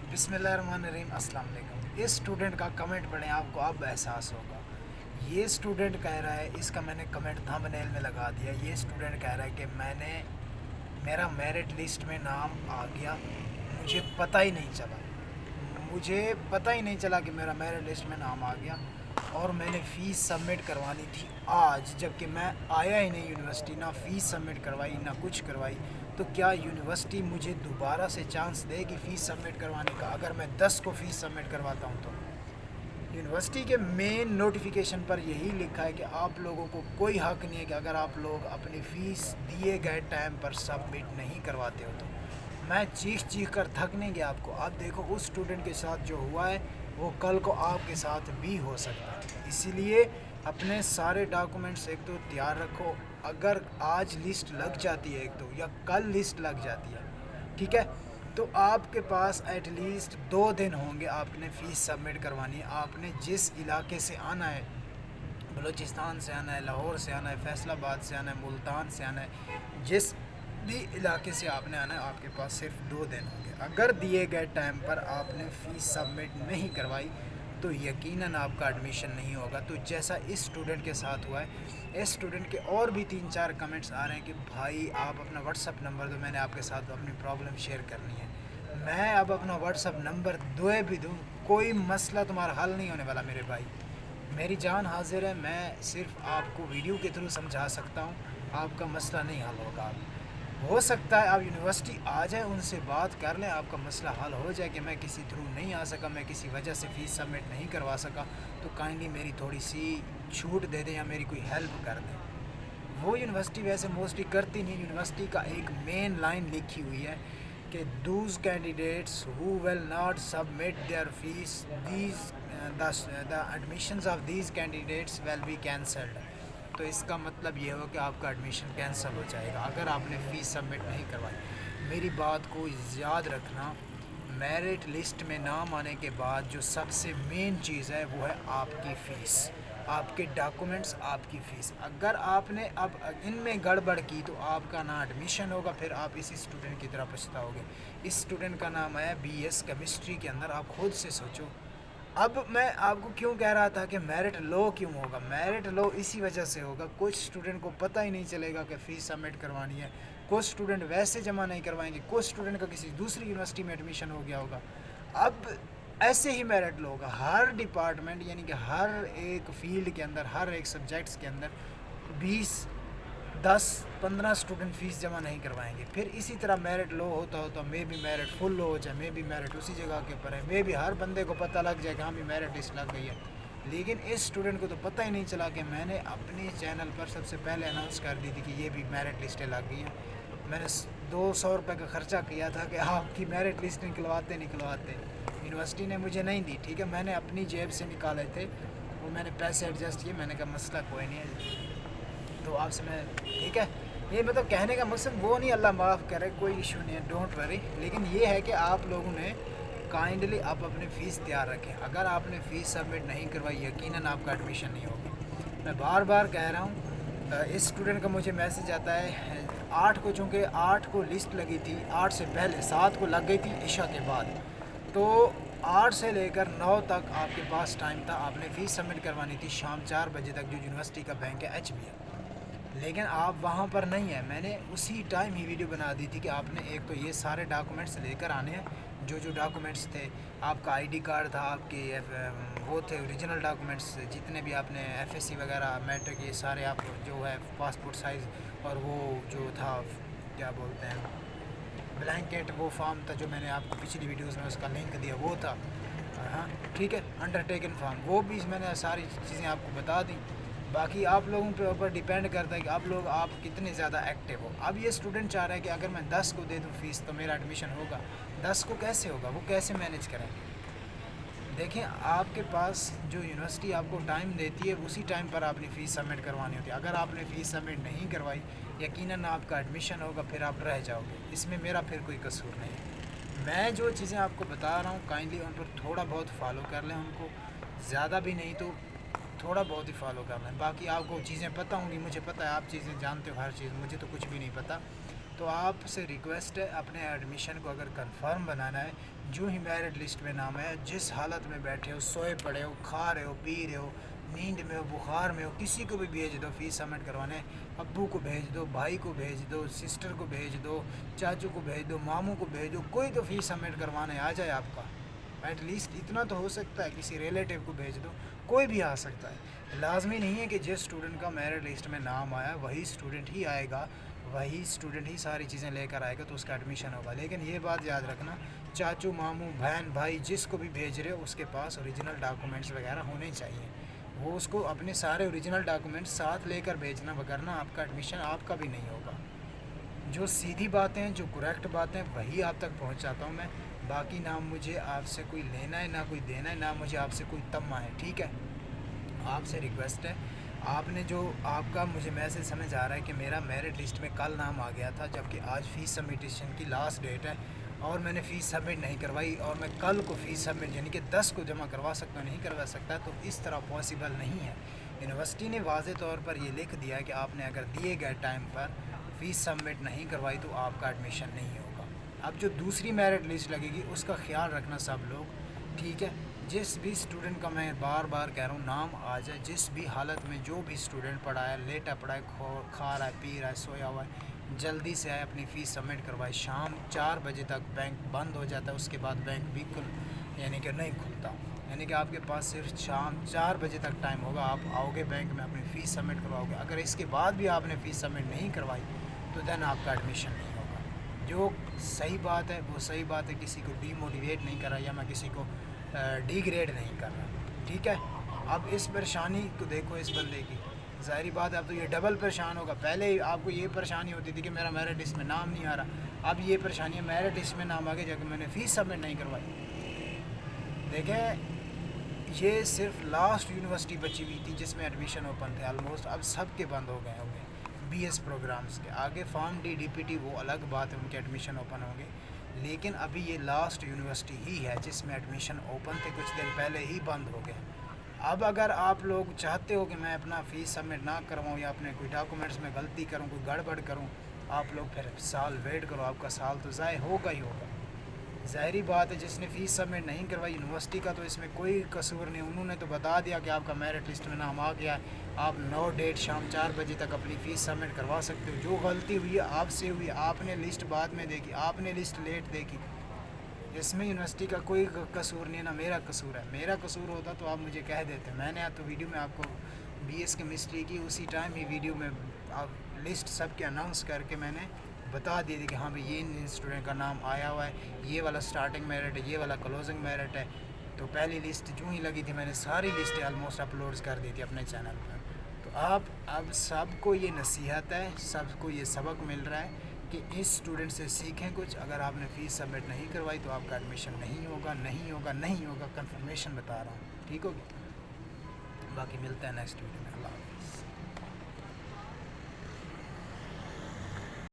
बिस्मिल्लाहिर्रहमानिर्रहीम। अस्सलाम वालेकुम। इस स्टूडेंट का कमेंट पढ़ें, आपको अब एहसास होगा। ये स्टूडेंट कह रहा है, इसका मैंने कमेंट थंबनेल में लगा दिया। ये स्टूडेंट कह रहा है कि मेरा मेरिट लिस्ट में नाम आ गया, मुझे पता ही नहीं चला। मुझे पता ही नहीं चला कि मेरा मेरिट लिस्ट में नाम आ गया और मैंने फ़ीस सबमिट करवानी थी आज, जबकि मैं आया ही नहीं यूनिवर्सिटी। ना फ़ीस सबमिट करवाई ना कुछ करवाई। तो क्या यूनिवर्सिटी मुझे दोबारा से चांस देगी फ़ीस सबमिट करवाने का? अगर मैं 10 को फ़ीस सबमिट करवाता हूँ तो यूनिवर्सिटी के मेन नोटिफिकेशन पर यही लिखा है कि आप लोगों को कोई हक़ नहीं है कि अगर आप लोग अपनी फ़ीस दिए गए टाइम पर सबमिट नहीं करवाते हो। तो मैं चीख कर थक नहीं गया आपको। आप देखो उस स्टूडेंट के साथ जो हुआ है वो कल को आपके साथ भी हो सकता है। इसीलिए अपने सारे डॉक्यूमेंट्स एक तो तैयार रखो। अगर आज लिस्ट लग जाती है, एक तो या कल लिस्ट लग जाती है, ठीक है, तो आपके पास एटलीस्ट 2 दिन होंगे। आपने फ़ीस सबमिट करवानी है। आपने जिस इलाके से आना है, बलूचिस्तान से आना है, लाहौर से आना है, फैसलाबाद से आना है, मुल्तान से आना है, जिस भी इलाके से आपने आना है, आपके पास सिर्फ 2 दिन होंगे। अगर दिए गए टाइम पर आपने फ़ीस सबमिट नहीं करवाई तो यकीनन आपका एडमिशन नहीं होगा। तो जैसा इस स्टूडेंट के साथ हुआ है, इस स्टूडेंट के और भी 3-4 कमेंट्स आ रहे हैं कि भाई आप अपना व्हाट्सअप नंबर दो, मैंने आपके साथ अपनी प्रॉब्लम शेयर करनी है। मैं अब अपना व्हाट्सअप नंबर दुए भी दूँ, कोई मसला तुम्हारा हल नहीं होने वाला मेरे भाई। मेरी जान हाजिर है, मैं सिर्फ आपको वीडियो के थ्रू समझा सकता हूँ, आपका मसला नहीं हल होगा। हो सकता है आप यूनिवर्सिटी आ जाए, उनसे बात कर लें, आपका मसला हल हो जाए कि मैं किसी थ्रू नहीं आ सका, मैं किसी वजह से फ़ीस सबमिट नहीं करवा सका, तो काइंडली मेरी थोड़ी सी छूट दे दें या मेरी कोई हेल्प कर दें। वो यूनिवर्सिटी वैसे मोस्टली करती नहीं। यूनिवर्सिटी का एक मेन लाइन लिखी हुई है कि Dooj candidates who will not submit there fees these the admissions of these candidates will be cancelled. तो इसका मतलब ये हो कि आपका एडमिशन कैंसिल हो जाएगा अगर आपने फ़ीस सबमिट नहीं करवाई। मेरी बात को याद रखना, मेरिट लिस्ट में नाम आने के बाद जो सबसे मेन चीज़ है वो है आपकी फ़ीस, आपके डॉक्यूमेंट्स, आपकी फ़ीस। अगर आपने अब इनमें गड़बड़ की तो आपका ना एडमिशन होगा, फिर आप इसी स्टूडेंट की तरह पछताओगे। इस स्टूडेंट का नाम है BS केमिस्ट्री के अंदर। आप खुद से सोचो। अब मैं आपको क्यों कह रहा था कि मेरिट लो क्यों होगा? मेरिट लो इसी वजह से होगा, कुछ स्टूडेंट को पता ही नहीं चलेगा कि फ़ीस सबमिट करवानी है, कुछ स्टूडेंट वैसे जमा नहीं करवाएंगे, कुछ स्टूडेंट का किसी दूसरी यूनिवर्सिटी में एडमिशन हो गया होगा। अब ऐसे ही मेरिट लो होगा हर डिपार्टमेंट, यानी कि हर एक फील्ड के अंदर, हर एक सब्जेक्ट्स के अंदर 20, 10, 15 स्टूडेंट फ़ीस जमा नहीं करवाएंगे। फिर इसी तरह मेरिट लो होता हो तो मे भी मेरिट फुल लो हो जाए, मे भी मेरिट उसी जगह के ऊपर है, मे भी हर बंदे को पता लग जाए कि हाँ भी मेरिट लिस्ट लग गई है। लेकिन इस स्टूडेंट को तो पता ही नहीं चला कि मैंने अपने चैनल पर सबसे पहले अनाउंस कर दी थी कि ये भी मेरिट लिस्टें लग गई हैं। मैंने 200 रुपये का ख़र्चा किया था कि आपकी मेरिट लिस्ट निकलवाते यूनिवर्सिटी ने मुझे नहीं दी, ठीक है, मैंने अपनी जेब से निकाले थे, वो मैंने पैसे एडजस्ट किए। मैंने कहा मसला कोई नहीं है, तो आपसे मैं, ठीक है, ये मतलब कहने का मकसद वो नहीं, अल्लाह माफ़ करे, कोई इशू नहीं है, डोंट वरी। लेकिन ये है कि आप लोगों ने काइंडली आप अपनी फ़ीस तैयार रखें। अगर आपने फ़ीस सबमिट नहीं करवाई यकीनन आपका एडमिशन नहीं होगा। मैं बार बार कह रहा हूँ। इस स्टूडेंट का मुझे मैसेज आता है 8 को, चूँकि 8 को लिस्ट लगी थी, 8 से पहले 7 को लग गई थी इशा के बाद, तो 8 से लेकर 9 तक आपके पास टाइम था। आपने फ़ीस सबमिट करवानी थी शाम 4 बजे तक, जो यूनिवर्सिटी का बैंक है HBL। लेकिन आप वहाँ पर नहीं है। मैंने उसी टाइम ही वीडियो बना दी थी कि आपने एक तो ये सारे डॉक्यूमेंट्स लेकर आने हैं, जो डॉक्यूमेंट्स थे, आपका ID कार्ड था, आपके वो थे ओरिजिनल डॉक्यूमेंट्स, जितने भी आपने FSC वगैरह, मैट्रिक, ये सारे आप जो है पासपोर्ट साइज़, और वो जो था क्या बोलते हैं ब्लैंकेट, वो फॉर्म था जो मैंने आपको पिछली वीडियोज़ में उसका लिंक दिया, वो था। हाँ ठीक है, अंडरटेकन फॉर्म, वो भी मैंने सारी चीज़ें आपको बता दी। बाकी आप लोगों के ऊपर डिपेंड करता है कि आप कितने ज़्यादा एक्टिव हो। अब ये स्टूडेंट चाह रहा है कि अगर मैं 10 को दे दूँ फ़ीस तो मेरा एडमिशन होगा। 10 को कैसे होगा, वो कैसे मैनेज करें? देखें, आपके पास जो यूनिवर्सिटी आपको टाइम देती है उसी टाइम पर आपने फ़ीस सबमिट करवानी होती है। अगर आपने फ़ीस सबमिट नहीं करवाई यकीनन आपका एडमिशन होगा, फिर आप रह जाओगे। इसमें मेरा फिर कोई कसूर नहीं है। मैं जो चीज़ें आपको बता रहा हूँ काइंडली उन पर थोड़ा बहुत फॉलो कर लें, उनको ज़्यादा भी नहीं तो थोड़ा बहुत ही फॉलो कर लें। बाकी आपको चीज़ें पता होंगी, मुझे पता है आप चीज़ें जानते हो हर चीज़, मुझे तो कुछ भी नहीं पता। تو آپ سے ریکویسٹ ہے اپنے ایڈمیشن کو اگر کنفرم بنانا ہے، جو ہی میرٹ لسٹ میں نام ہے، جس حالت میں بیٹھے ہو، سوئے پڑے ہو، کھا رہے ہو، پی رہے ہو، نیند میں ہو، بخار میں ہو، کسی کو بھی بھیج دو فیس سبمٹ کروانے، ابو کو بھیج دو، بھائی کو بھیج دو، سسٹر کو بھیج دو، چاچو کو بھیج دو، ماموں کو بھیج دو، کوئی تو فیس سبمٹ کروانے آ جائے آپ کا، ایٹ لیسٹ اتنا تو ہو سکتا ہے، کسی ریلیٹیو کو بھیج دو، کوئی بھی آ سکتا ہے، لازمی نہیں ہے کہ جس اسٹوڈنٹ کا میرٹ لسٹ میں نام آیا وہی اسٹوڈنٹ ہی آئے گا، وہی اسٹوڈنٹ ہی ساری چیزیں لے کر آئے گا تو اس کا ایڈمیشن ہوگا، لیکن یہ بات یاد رکھنا، چاچو، ماموں، بہن، بھائی، جس کو بھی بھیج رہے ہو اس کے پاس اوریجنل ڈاکومنٹس وغیرہ ہونے چاہیے، وہ اس کو اپنے سارے اوریجنل ڈاکومنٹس ساتھ لے کر بھیجنا، وگرنہ آپ کا ایڈمیشن آپ کا بھی نہیں ہوگا۔ جو سیدھی باتیں، جو کریکٹ باتیں، وہی آپ تک پہنچاتا ہوں میں، باقی نہ مجھے آپ سے کوئی لینا ہے، نہ کوئی دینا ہے، نہ مجھے آپ سے کوئی تمہ ہے، ٹھیک ہے؟ آپ سے ریکویسٹ ہے، آپ نے جو آپ کا مجھے میسج سمجھ آ رہا ہے کہ میرا میرٹ لسٹ میں کل نام آ گیا تھا، جبکہ آج فیس سبمیٹیشن کی لاسٹ ڈیٹ ہے اور میں نے فیس سبمٹ نہیں کروائی، اور میں کل کو فیس سبمٹ یعنی کہ 10 کو جمع کروا سکتا ہوں، نہیں کروا سکتا، تو اس طرح پاسبل نہیں ہے۔ یونیورسٹی نے واضح طور پر یہ لکھ دیا کہ آپ نے اگر دیے گئے ٹائم پر فیس سبمٹ نہیں کروائی تو آپ کا ایڈمیشن نہیں ہوگا۔ اب جو دوسری میرٹ لسٹ لگے گی اس کا خیال رکھنا سب لوگ، ٹھیک ہے؟ جس بھی اسٹوڈنٹ کا میں بار بار کہہ رہا ہوں نام آ جائے، جس بھی حالت میں جو بھی اسٹوڈنٹ پڑھا ہے، لیٹا پڑھا ہے، کھا رہا ہے، پی رہا ہے، سویا ہوا ہے، جلدی سے آئے اپنی فیس سبمٹ کروائے۔ شام 4 بجے تک بینک بند ہو جاتا ہے، اس کے بعد بینک بھی یعنی کہ نہیں کھلتا، یعنی کہ آپ کے پاس صرف شام 4 بجے تک ٹائم ہوگا، آپ آؤ گے بینک میں اپنی فیس سبمٹ کرواؤ گے، اگر اس کے بعد بھی آپ نے فیس سبمٹ نہیں کروائی تو دین آپ کا ایڈمیشن نہیں ہوگا۔ جو صحیح بات ہے وہ صحیح بات ہے، کسی کو ڈی موٹیویٹ نہیں کر رہا یا میں کسی کو ڈی گریڈ نہیں کر رہا، ٹھیک ہے؟ اب اس پریشانی کو دیکھو اس بندے کی، ظاہری بات ہے اب تو یہ ڈبل پریشان ہوگا، پہلے آپ کو یہ پریشانی ہوتی تھی کہ میرا میرٹ لسٹ میں نام نہیں آ رہا، اب یہ پریشانی ہے میرٹ لسٹ میں نام آگے جا کے میں نے فیس سبمٹ نہیں کروائی۔ دیکھیں یہ صرف لاسٹ یونیورسٹی بچی ہوئی تھی جس میں ایڈمیشن اوپن تھے، آلموسٹ اب سب کے بند ہو گئے ہوں گے بی ایس پروگرامز کے، آگے form D D P T وہ الگ بات ہے، ان کے ایڈمیشن اوپن ہوں گے، لیکن ابھی یہ لاسٹ یونیورسٹی ہی ہے جس میں ایڈمیشن اوپن تھے، کچھ دن پہلے ہی بند ہو گئے۔ اب اگر آپ لوگ چاہتے ہو کہ میں اپنا فیس سبمٹ نہ کرواؤں یا اپنے کوئی ڈاکومنٹس میں غلطی کروں، کوئی گڑبڑ کروں، آپ لوگ پھر سال ویٹ کرو، آپ کا سال تو ضائع ہوگا ہی ہوگا۔ ظاہری بات ہے جس نے فیس سبمٹ نہیں کروائی یونیورسٹی کا تو اس میں کوئی قصور نہیں، انہوں نے تو بتا دیا کہ آپ کا میرٹ لسٹ میں نام آ گیا ہے، آپ 9 ڈیٹ شام 4 بجے تک اپنی فیس سبمٹ کروا سکتے ہو، جو غلطی ہوئی ہے آپ سے ہوئی، آپ نے لسٹ بعد میں دیکھی، آپ نے لسٹ لیٹ دیکھی، اس میں یونیورسٹی کا کوئی قصور نہیں ہے، نہ میرا قصور ہے، میرا قصور ہوتا تو آپ مجھے کہہ دیتے، میں نے تو ویڈیو میں آپ کو بی ایس کیمسٹری کی اسی ٹائم ہی ویڈیو میں آپ لسٹ سب کے اناؤنس کر کے میں نے بتا دی تھی کہ ہاں بھئی یہ اسٹوڈنٹ کا نام آیا ہوا ہے، یہ والا سٹارٹنگ میرٹ ہے، یہ والا کلوزنگ میرٹ ہے، تو پہلی لسٹ جو ہی لگی تھی میں نے ساری لسٹیں آلموسٹ اپلوڈز کر دی تھی اپنے چینل پر۔ تو آپ اب سب کو یہ نصیحت ہے، سب کو یہ سبق مل رہا ہے کہ اس اسٹوڈنٹ سے سیکھیں کچھ، اگر آپ نے فیس سبمٹ نہیں کروائی تو آپ کا ایڈمیشن نہیں ہوگا، نہیں ہوگا، نہیں ہوگا، کنفرمیشن بتا رہا ہوں، ٹھیک ہوگی؟ باقی ملتا ہے نیکسٹ ویڈیو میں، اللہ حافظ۔